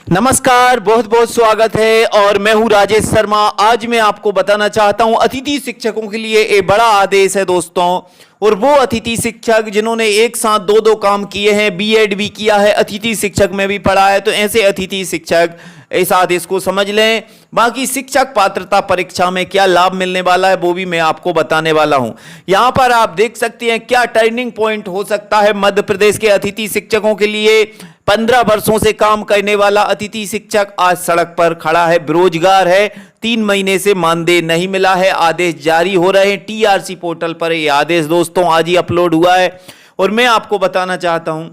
नमस्कार, बहुत बहुत स्वागत है और मैं हूं राजेश शर्मा। आज मैं आपको बताना चाहता हूं अतिथि शिक्षकों के लिए एक बड़ा आदेश है दोस्तों। और वो अतिथि शिक्षक जिन्होंने एक साथ दो दो काम किए हैं, बीएड भी किया है, अतिथि शिक्षक में भी पढ़ा है, तो ऐसे अतिथि शिक्षक इस आदेश को समझ लें। बाकी शिक्षक पात्रता परीक्षा में क्या लाभ मिलने वाला है वो भी मैं आपको बताने वाला हूं। यहां पर आप देख सकते हैं क्या टर्निंग पॉइंट हो सकता है मध्य प्रदेश के अतिथि शिक्षकों के लिए। 15 वर्षों से काम करने वाला अतिथि शिक्षक आज सड़क पर खड़ा है, बेरोजगार है, 3 महीने से मानदेय नहीं मिला है। आदेश जारी हो रहे हैं, टीआरसी पोर्टल पर यह आदेश दोस्तों आज ही अपलोड हुआ है। और मैं आपको बताना चाहता हूं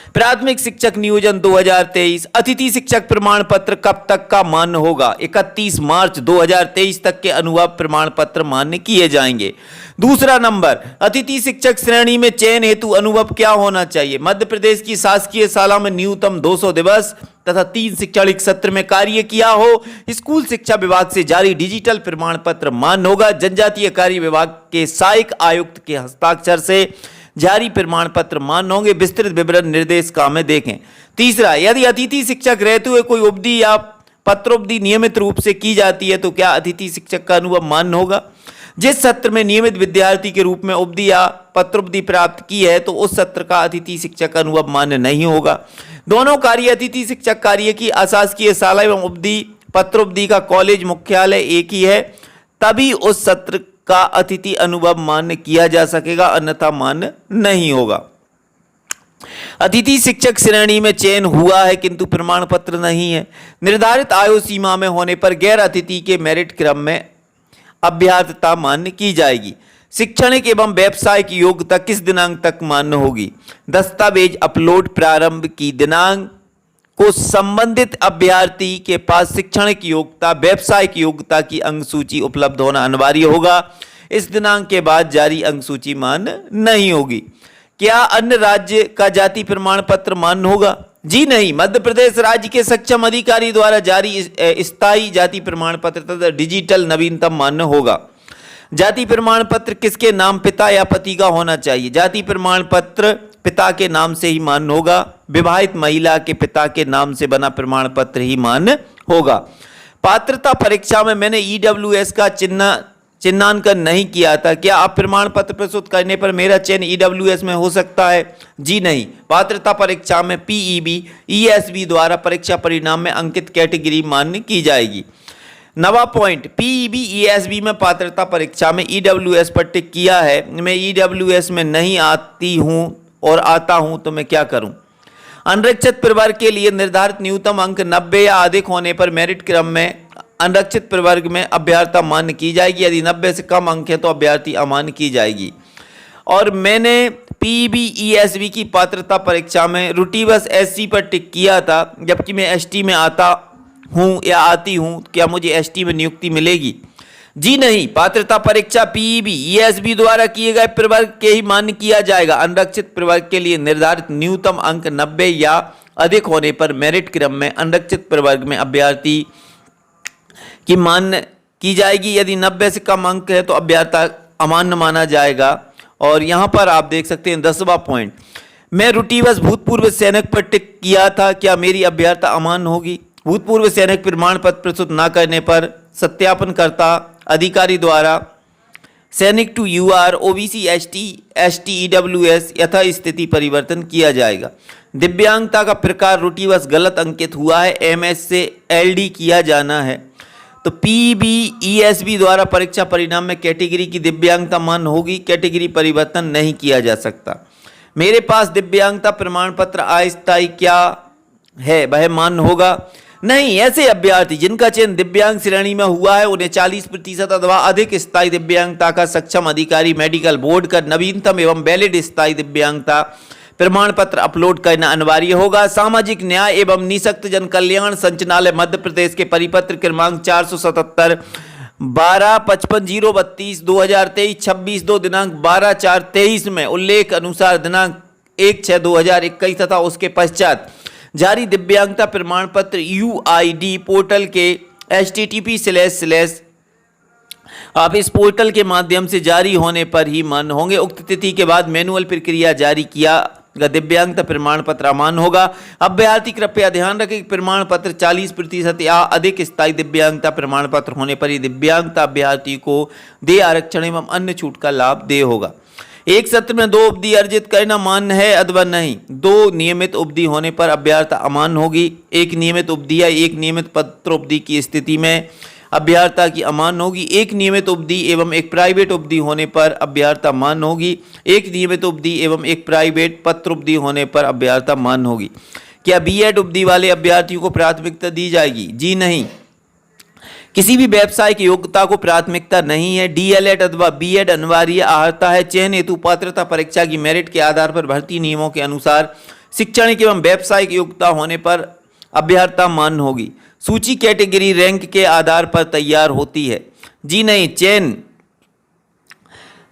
प्राथमिक शिक्षक नियोजन 2023 अतिथि शिक्षक प्रमाण पत्र कब तक का मान्य होगा? 31 मार्च 2023 तक के अनुभव प्रमाण पत्र मान्य किए जाएंगे। दूसरा नंबर, अतिथि शिक्षक श्रेणी में चयन हेतु अनुभव क्या होना चाहिए? मध्य प्रदेश की शासकीय शाला में न्यूनतम 200 दिवस तथा 3 शैक्षणिक सत्र में कार्य किया हो। स्कूल शिक्षा विभाग से जारी डिजिटल प्रमाण पत्र मान्य होगा। जनजातीय कार्य विभाग के सहायक आयुक्त के हस्ताक्षर से जारी प्रमाण पत्र मान्य होंगे। विस्तृत विवरण निर्देशिका में देखें। तीसरा, यदि अतिथि शिक्षक रहते हुए कोई उपदी या पत्रोपदी नियमित रूप से की जाती है तो क्या अतिथि शिक्षक का अनुभव मान्य होगा? जिस सत्र में नियमित विद्यार्थी के रूप में उपदी या पत्रोपदी प्राप्त की है तो उस सत्र का अतिथि शिक्षक का अनुभव मान्य नहीं होगा। दोनों कार्य अतिथि शिक्षक कार्य की अशासकीय शाला एवं उपदी पत्रोपदी का कॉलेज मुख्यालय एक ही है, तभी उस सत्र का अतिथि अनुभव मान्य किया जा सकेगा, अन्यथा मान्य नहीं होगा। अतिथि शिक्षक श्रेणी में चयन हुआ है किंतु प्रमाण पत्र नहीं है। निर्धारित आयु सीमा में होने पर गैर अतिथि के मेरिट क्रम में अभ्यर्थता मान्य की जाएगी। शैक्षणिक एवं व्यावसायिक योग्यता किस दिनांक तक मान्य होगी? दस्तावेज अपलोड प्रारंभ की दिनांक को संबंधित अभ्यर्थी के पास शैक्षणिक योग्यता, व्यावसायिक योग्यता की अंक सूची उपलब्ध होना अनिवार्य होगा। इस दिनांक के बाद जारी अंक सूची मान्य नहीं होगी। क्या अन्य राज्य का जाति प्रमाण पत्र मान्य होगा? जी नहीं। मध्य प्रदेश राज्य के सक्षम अधिकारी द्वारा जारी स्थायी जाति प्रमाण पत्र तथा डिजिटल नवीनतम मान्य होगा। जाति प्रमाण पत्र किसके नाम, पिता या पति का होना चाहिए? जाति प्रमाण पत्र पिता के नाम से ही मान्य होगा। विवाहित महिला के पिता के नाम से बना प्रमाण पत्र ही मान्य होगा। पात्रता परीक्षा में मैंने ईडब्ल्यूएस का चिन्हांकन नहीं किया था, क्या आप प्रमाण पत्र प्रस्तुत करने पर मेरा चयन ईडब्ल्यूएस में हो सकता है? जी नहीं। पात्रता परीक्षा में पीईबी ईएसबी द्वारा परीक्षा परिणाम में अंकित कैटेगरी मान्य की जाएगी। नवा पॉइंट, पीईबी ईएसबी में पात्रता परीक्षा में ईडब्ल्यूएस पर टिक किया है, मैं ईडब्ल्यूएस में नहीं आती हूं और आता हूं तो मैं क्या करूं? अनरक्षित प्रवर्ग के लिए निर्धारित न्यूनतम अंक 90 या अधिक होने पर मेरिट क्रम में अनरक्षित प्रवर्ग में अभ्यर्थता मान्य की जाएगी। यदि 90 से कम अंक है तो अभ्यर्थी अमान्य की जाएगी। और मैंने पीईबी ईएसबी की पात्रता परीक्षा में रूटीबस एससी पर टिक किया था, जबकि मैं एसटी में आता हूं या आती हूं, क्या मुझे एसटी में नियुक्ति मिलेगी? जी नहीं। पात्रता परीक्षा पीईबी ईएसबी द्वारा किए गए प्रवर्ग के ही मान्य किया जाएगा। अनरक्षित प्रवर्ग के लिए निर्धारित न्यूनतम अंक 90 या अधिक होने पर मेरिट क्रम में अनरक्षित प्रवर्ग में अभ्यर्थी की मान्य की जाएगी। यदि 90 से कम अंक है तो अभ्यर्थी अमान्य माना जाएगा। और यहां पर आप देख सकते हैं 10वां पॉइंट, मैं रूटीबस भूतपूर्व सैनिक पर टिक किया था, क्या मेरी अभ्यर्थता अमान्य होगी? भूतपूर्व सैनिक प्रमाण पत्र प्रस्तुत न करने पर सत्यापनकर्ता अधिकारी द्वारा सैनिक टू यूआर ओबीसी एसटी ईडब्ल्यूएस यथास्थिति परिवर्तन किया जाएगा। दिव्यांगता का प्रकार रूटीबस गलत अंकित हुआ है, एमएस से एलडी किया जाना है, तो पीबी ईएसबी द्वारा परीक्षा परिणाम में कैटेगरी की दिव्यांगता मान्य होगी, कैटेगरी परिवर्तन नहीं किया जा सकता। मेरे पास दिव्यांगता प्रमाण पत्र अस्थायी क्या है, वह मान्य होगा? नहीं। ऐसे अभ्यर्थी जिनका चयन दिव्यांग श्रेणी में हुआ है उन्हें 40% अथवा अधिक स्थायी दिव्यांगता का सक्षम अधिकारी मेडिकल बोर्ड का नवीनतम एवं वैलिड स्थायी दिव्यांगता प्रमाण पत्र अपलोड करना अनिवार्य होगा। सामाजिक न्याय एवं निःशक्त जन कल्याण संचालनालय मध्य प्रदेश के परिपत्र क्रमांक 477 1255/032 2023 26/2 दिनांक 12/4/23 में उल्लेख अनुसार दिनांक 1/6/2021 तथा उसके पश्चात जारी दिव्यांगता प्रमाण पत्र यूआईडी पोर्टल के http/ आप इस पोर्टल के माध्यम से जारी होने पर ही मान्य होंगे। उक्त तिथि के बाद मैनुअल प्रक्रिया जारी किया का दिव्यांगता प्रमाण पत्र अमान्य होगा। अभ्यर्थी कृपया ध्यान रखें कि प्रमाण पत्र 40% या अधिक स्थायी दिव्यांगता प्रमाण पत्र होने पर ही दिव्यांगता अभ्यर्थी को दे आरक्षण एवं अन्य छूट का लाभ दे होगा। एक सत्र में 2 उपदी अर्जित करना मान्य है अथवा नहीं। 2 नियमित उपदी होने पर अभ्यर्थी अमान्य होगी। एक नियमित उपदी या एक नियमित पत्र उपदी की स्थिति में अभ्यर्थी की अमान्य होगी। एक नियमित उपदी एवं एक प्राइवेट उपदी होने पर अभ्यर्थी मान्य होगी। एक नियमित उपदी एवं एक प्राइवेट पत्र उपदी होने पर अभ्यर्थी मान्य होगी। क्या बीएड उपदी वाले अभ्यर्थियों को प्राथमिकता दी जाएगी? जी नहीं। किसी भी व्यावसायिक योग्यता को प्राथमिकता नहीं है। डीएलएड अथवा बीएड अनिवार्य अर्हता है। चयन हेतु पात्रता परीक्षा की मेरिट के आधार पर भर्ती नियमों के अनुसार शैक्षणिक एवं व्यावसायिक योग्यता होने पर अभ्यर्थी मान्य होगी। सूची कैटेगरी रैंक के आधार पर तैयार होती है। जी नहीं।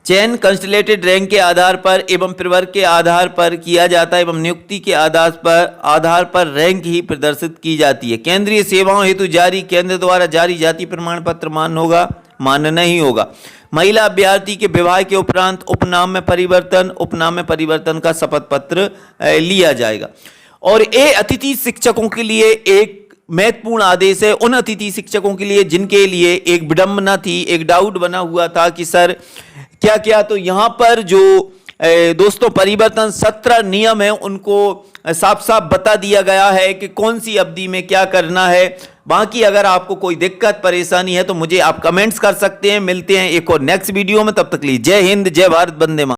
चयन कंस्टलेटेड रैंक के आधार पर एवं प्रवर्ग के आधार पर किया जाता है एवं नियुक्ति के आधार पर रैंक ही प्रदर्शित की जाती है। केंद्रीय सेवाओं हेतु जारी केंद्र द्वारा जारी जाति प्रमाण पत्र मान्य होगा? मान्य नहीं होगा। महिला अभ्यर्थी के विवाह के उपरांत उपनाम में परिवर्तन का शपथ पत्र लिया जाएगा। और ये अतिथि शिक्षकों के लिए एक महत्वपूर्ण आदेश है, उन अतिथि शिक्षकों के लिए जिनके लिए एक विडंबना थी, एक डाउट बना हुआ था कि सर क्या क्या। तो यहां पर जो दोस्तों परिवर्तन 17 नियम है उनको साफ साफ बता दिया गया है कि कौन सी अवधि में क्या करना है। बाकी अगर आपको कोई दिक्कत परेशानी है तो मुझे आप कमेंट्स कर सकते हैं। मिलते हैं एक और नेक्स्ट वीडियो में, तब तक के लिए जय हिंद, जय भारत, वंदे मातरम।